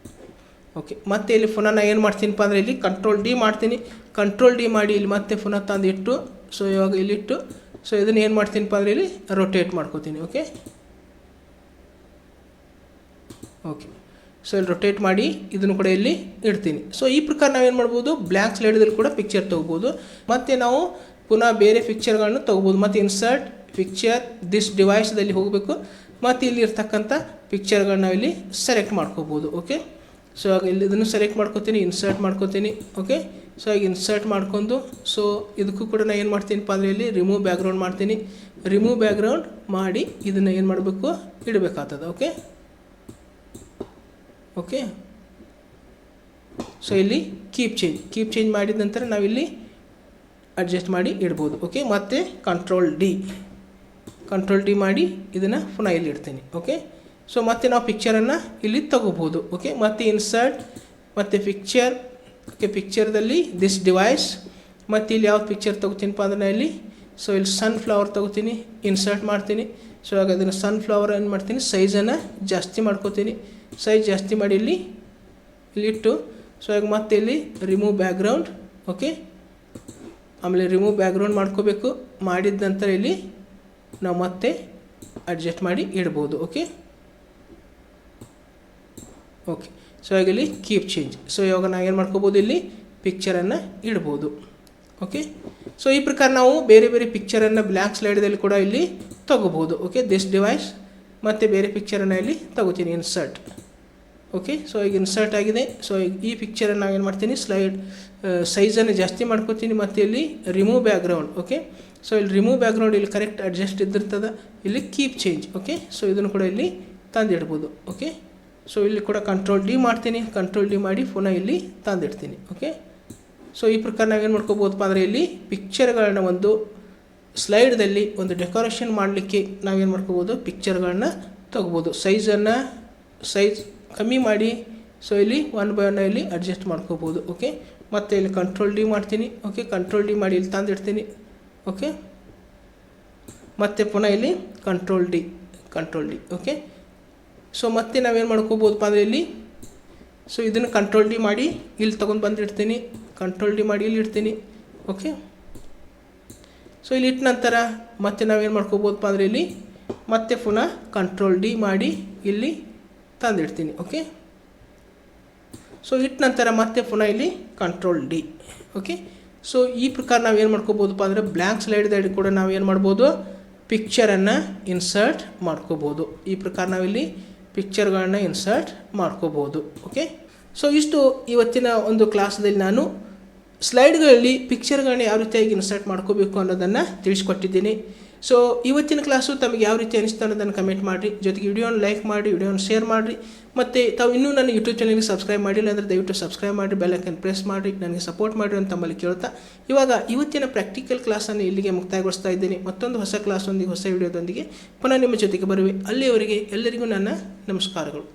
S1: ಮತ್ತೆ ಇಲ್ಲಿ ಪುನಃ ನಾನು ಏನು ಮಾಡ್ತೀನಪ್ಪ ಅಂದರೆ ಇಲ್ಲಿ ಕಂಟ್ರೋಲ್ ಡಿ ಮಾಡ್ತೀನಿ. ಕಂಟ್ರೋಲ್ ಡಿ ಮಾಡಿ ಇಲ್ಲಿ ಮತ್ತೆ ಪುನಃ ತಂದು ಇಟ್ಟು ಸೊ ಇವಾಗ ಇಲ್ಲಿಟ್ಟು ಸೊ ಇದನ್ನು ಏನು ಮಾಡ್ತೀನಪ್ಪ ಅಂದರೆ ಇಲ್ಲಿ ರೊಟೇಟ್ ಮಾಡ್ಕೋತೀನಿ. ಓಕೆ, ಸೊ ಇಲ್ಲಿ ರೊಟೇಟ್ ಮಾಡಿ ಇದನ್ನು ಕೂಡ ಇಲ್ಲಿ ಇಡ್ತೀನಿ. ಸೊ ಈ ಪ್ರಕಾರ ನಾವೇನು ಮಾಡ್ಬೋದು, ಬ್ಲ್ಯಾಂಕ್ ಸ್ಲೈಡಲ್ಲಿ ಕೂಡ ಪಿಕ್ಚರ್ ತೊಗೋಬೋದು. ಮತ್ತು ನಾವು ಪುನಃ ಬೇರೆ ಪಿಕ್ಚರ್ಗಳನ್ನು ತೊಗೋಬೋದು. ಮತ್ತು ಇನ್ಸರ್ಟ್ ಪಿಕ್ಚರ್ ದಿಸ್ ಡಿವೈಸ್ದಲ್ಲಿ ಹೋಗಬೇಕು. ಮತ್ತು ಇಲ್ಲಿ ಇರ್ತಕ್ಕಂಥ ಪಿಕ್ಚರ್ಗಳನ್ನ ನಾವಿಲ್ಲಿ ಸೆಲೆಕ್ಟ್ ಮಾಡ್ಕೋಬೋದು. ಓಕೆ, ಸೊ ಆಗ ಇಲ್ಲಿ ಇದನ್ನು ಸೆಲೆಕ್ಟ್ ಮಾಡ್ಕೊತೀನಿ, ಇನ್ಸರ್ಟ್ ಮಾಡ್ಕೊತೀನಿ. ಓಕೆ, ಸೊ ಈಗ ಇನ್ಸರ್ಟ್ ಮಾಡ್ಕೊಂಡು ಸೊ ಇದಕ್ಕೂ ಕೂಡ ನಾನು ಏನು ಮಾಡ್ತೀನಪ್ಪ ಅಂದರೆ ಇಲ್ಲಿ ರಿಮೂವ್ ಬ್ಯಾಕ್ಗ್ರೌಂಡ್ ಮಾಡ್ತೀನಿ. ರಿಮೂವ್ ಬ್ಯಾಕ್ಗ್ರೌಂಡ್ ಮಾಡಿ ಇದನ್ನು ಏನು ಮಾಡಬೇಕು, ಇಡಬೇಕಾಗ್ತದೆ. ಓಕೆ ಓಕೆ, ಸೊ ಇಲ್ಲಿ ಕೀಪ್ ಚೇಂಜ್ ಮಾಡಿದ ನಂತರ ನಾವಿಲ್ಲಿ ಅಡ್ಜಸ್ಟ್ ಮಾಡಿ ಇಡ್ಬೋದು. ಓಕೆ, ಮತ್ತು ಕಂಟ್ರೋಲ್ ಡಿ ಮಾಡಿ ಇದನ್ನು ಪುನಃ ಇಲ್ಲಿ ಇಡ್ತೀನಿ. ಓಕೆ, ಸೊ ಮತ್ತೆ ನಾವು ಪಿಕ್ಚರನ್ನು ಇಲ್ಲಿ ತಗೋಬೋದು. ಓಕೆ, ಮತ್ತು ಇನ್ಸರ್ಟ್ ಮತ್ತು ಪಿಕ್ಚರ್. ಓಕೆ, ಪಿಕ್ಚರ್ದಲ್ಲಿ ದಿಸ್ ಡಿವೈಸ್ ಮತ್ತು ಇಲ್ಲಿ ಯಾವ್ದು ಪಿಕ್ಚರ್ ತೊಗೋತೀನಪ್ಪ ಅಂದರೆ ನಾನು ಇಲ್ಲಿ ಸೊ ಇಲ್ಲಿ ಸನ್ಫ್ಲವರ್ ತೊಗೋತೀನಿ, ಇನ್ಸರ್ಟ್ ಮಾಡ್ತೀನಿ. ಸೊ ಆಗ ಅದನ್ನು ಸನ್ಫ್ಲವರ್ ಏನು ಮಾಡ್ತೀನಿ, ಸೈಜನ್ನು ಜಾಸ್ತಿ ಮಾಡ್ಕೋತೀನಿ. ಸೈಜ್ ಜಾಸ್ತಿ ಮಾಡಿ ಇಲ್ಲಿ ಇಟ್ಟು ಸೊ ಆಗ ಮತ್ತೆ ಇಲ್ಲಿ ರಿಮೂವ್ ಬ್ಯಾಕ್ಗ್ರೌಂಡ್. ಓಕೆ, ಆಮೇಲೆ ರಿಮೂವ್ ಬ್ಯಾಕ್ಗ್ರೌಂಡ್ ಮಾಡ್ಕೋಬೇಕು. ಮಾಡಿದ ನಂತರ ಇಲ್ಲಿ ನಾವು ಮತ್ತೆ ಅಡ್ಜಸ್ಟ್ ಮಾಡಿ ಇಡ್ಬೋದು. ಓಕೆ ಓಕೆ, ಸೊ ಆಗ ಇಲ್ಲಿ ಕೀಪ್ ಚೇಂಜ್. ಸೊ ಇವಾಗ ನಾವು ಏನು ಮಾಡ್ಕೋಬೋದು, ಇಲ್ಲಿ ಪಿಕ್ಚರನ್ನು ಇಡ್ಬೋದು. ಓಕೆ, ಸೊ ಈ ಪ್ರಕಾರ ನಾವು ಬೇರೆ ಬೇರೆ ಪಿಕ್ಚರನ್ನು ಬ್ಲ್ಯಾಂಕ್ ಸ್ಲೈಡ್ದಲ್ಲಿ ಕೂಡ ಇಲ್ಲಿ ತಗೋಬೋದು. ಓಕೆ, ದಿಸ್ ಡಿವೈಸ್ ಮತ್ತು ಬೇರೆ ಪಿಕ್ಚರನ್ನು ಇಲ್ಲಿ ತಗೋತೀನಿ, ಇನ್ಸರ್ಟ್. ಓಕೆ, ಸೊ ಈಗ ಇನ್ಸರ್ಟ್ ಆಗಿದೆ. ಸೊ ಈ ಪಿಕ್ಚರನ್ನು ನಾವು ಏನು ಮಾಡ್ತೀನಿ, ಸೈಜನ್ನು ಜಾಸ್ತಿ ಮಾಡ್ಕೋತೀನಿ ಮತ್ತು ಇಲ್ಲಿ ರಿಮೂವ್ ಬ್ಯಾಕ್ಗ್ರೌಂಡ್. ಓಕೆ, ಸೊ ಇಲ್ಲಿ ರಿಮೂವ್ ಬ್ಯಾಕ್ಗ್ರೌಂಡ್ ಇಲ್ಲಿ ಕರೆಕ್ಟ್ ಅಡ್ಜಸ್ಟ್ ಇದ್ದಿರ್ತದೆ. ಇಲ್ಲಿ ಕೀಪ್ ಚೇಂಜ್. ಓಕೆ, ಸೊ ಇದನ್ನು ಕೂಡ ಇಲ್ಲಿ ತಂದಿಡ್ಬೋದು. ಓಕೆ, ಸೊ ಇಲ್ಲಿ ಕೂಡ ಕಂಟ್ರೋಲ್ ಡಿ ಮಾಡ್ತೀನಿ. ಕಂಟ್ರೋಲ್ ಡಿ ಮಾಡಿ ಪುನಃ ಇಲ್ಲಿ ತಂದಿಡ್ತೀನಿ. ಓಕೆ, ಸೊ ಈ ಪ್ರಕಾರ ನಾವೇನು ಮಾಡ್ಕೋಬೋದಪ್ಪ ಅಂದರೆ ಇಲ್ಲಿ ಪಿಕ್ಚರ್ಗಳನ್ನ ಒಂದು ಸ್ಲೈಡ್ದಲ್ಲಿ ಒಂದು ಡೆಕೋರೇಷನ್ ಮಾಡಲಿಕ್ಕೆ ನಾವೇನು ಮಾಡ್ಕೋಬೋದು, ಪಿಕ್ಚರ್ಗಳನ್ನ ತೊಗೋಬೋದು. ಸೈಜ್ ಕಮ್ಮಿ ಮಾಡಿ ಸೊ ಇಲ್ಲಿ 1 by 1 ಇಲ್ಲಿ ಅಡ್ಜಸ್ಟ್ ಮಾಡ್ಕೋಬೋದು. ಓಕೆ, ಮತ್ತು ಇಲ್ಲಿ ಕಂಟ್ರೋಲ್ ಡಿ ಮಾಡ್ತೀನಿ. ಓಕೆ, ಕಂಟ್ರೋಲ್ ಡಿ ಮಾಡಿ ಇಲ್ಲಿ ತಂದಿಡ್ತೀನಿ. ಓಕೆ, ಮತ್ತು ಪುನಃ ಇಲ್ಲಿ ಕಂಟ್ರೋಲ್ ಡಿ. ಓಕೆ, ಸೊ ಮತ್ತೆ ನಾವೇನು ಮಾಡ್ಕೋಬೋದಪ್ಪ ಅಂದರೆ ಇಲ್ಲಿ ಸೊ ಇದನ್ನು ಕಂಟ್ರೋಲ್ ಡಿ ಮಾಡಿ ಇಲ್ಲಿ ತೊಗೊಂಡು ಬಂದಿಡ್ತೀನಿ. ಕಂಟ್ರೋಲ್ ಡಿ ಮಾಡಿ ಇಲ್ಲಿ ಇಡ್ತೀನಿ. ಓಕೆ, ಸೊ ಇಲ್ಲಿ ಇಟ್ಟ ನಂತರ ಮತ್ತೆ ನಾವೇನು ಮಾಡ್ಕೋಬೋದಪ್ಪ ಅಂದರೆ ಇಲ್ಲಿ ಮತ್ತೆ ಪುನಃ ಕಂಟ್ರೋಲ್ ಡಿ ಮಾಡಿ ಇಲ್ಲಿ ತಂದಿಡ್ತೀನಿ. ಓಕೆ, ಸೊ ಇಟ್ಟ ನಂತರ ಮತ್ತೆ ಪುನಃ ಇಲ್ಲಿ ಕಂಟ್ರೋಲ್ ಡಿ. ಓಕೆ, ಸೊ ಈ ಪ್ರಕಾರ ನಾವೇನು ಮಾಡ್ಕೋಬೋದಪ್ಪ ಅಂದರೆ ಬ್ಲ್ಯಾಂಕ್ ಸ್ಲೈಡ್ದಲ್ಲಿ ಕೂಡ ನಾವೇನು ಮಾಡ್ಬೋದು, ಪಿಕ್ಚರನ್ನು ಇನ್ಸರ್ಟ್ ಮಾಡ್ಕೋಬೋದು. ಈ ಪ್ರಕಾರ ನಾವಿಲ್ಲಿ ಪಿಕ್ಚರ್ಗಳನ್ನ ಇನ್ಸರ್ಟ್ ಮಾಡ್ಕೋಬೋದು. ಓಕೆ, ಸೊ ಇಷ್ಟು ಇವತ್ತಿನ ಒಂದು ಕ್ಲಾಸ್ದಲ್ಲಿ ನಾನು ಸ್ಲೈಡ್ಗಳಲ್ಲಿ ಪಿಕ್ಚರ್ಗಳನ್ನ ಯಾವ ರೀತಿಯಾಗಿ ಇನ್ಸರ್ಟ್ ಮಾಡ್ಕೋಬೇಕು ಅನ್ನೋದನ್ನು ತಿಳಿಸ್ಕೊಟ್ಟಿದ್ದೀನಿ. ಸೊ ಇವತ್ತಿನ ಕ್ಲಾಸು ತಮಗೆ ಯಾವ ರೀತಿ ಅನಿಸ್ತಾ ಅನ್ನೋದನ್ನು ಕಮೆಂಟ್ ಮಾಡಿರಿ. ಜೊತೆಗೆ ವಿಡಿಯೋನ ಲೈಕ್ ಮಾಡಿ, ವಿಡಿಯೋನ ಶೇರ್ ಮಾಡಿರಿ. ಮತ್ತು ತಾವು ಇನ್ನೂ ನನ್ನ ಯೂಟ್ಯೂಬ್ ಚಾನಲ್ಗೆ ಸಬ್ಸ್ಕ್ರೈಬ್ ಮಾಡಿಲ್ಲ ಅಂದರೆ ದಯವಿಟ್ಟು ಸಬ್ಸ್ಕ್ರೈಬ್ ಮಾಡಿ, ಬೆಲ್ ಐಕನ್ ಪ್ರೆಸ್ ಮಾಡಿ, ನನಗೆ ಸಪೋರ್ಟ್ ಮಾಡಿರಿ ಅಂತ ತಮ್ಮಲ್ಲಿ ಕೇಳ್ತಾ ಇವಾಗ ಇವತ್ತಿನ ಪ್ರಾಕ್ಟಿಕಲ್ ಕ್ಲಾಸನ್ನು ಇಲ್ಲಿಗೆ ಮುಕ್ತಾಯಗೊಳಿಸ್ತಾ ಇದ್ದೀನಿ. ಮತ್ತೊಂದು ಹೊಸ ಕ್ಲಾಸೊಂದಿಗೆ, ಹೊಸ ವಿಡಿಯೋದೊಂದಿಗೆ ಪುನಃ ನಿಮ್ಮ ಜೊತೆಗೆ ಬರುವೆ. ಅಲ್ಲಿಯವರೆಗೆ ಎಲ್ಲರಿಗೂ ನನ್ನ ನಮಸ್ಕಾರಗಳು.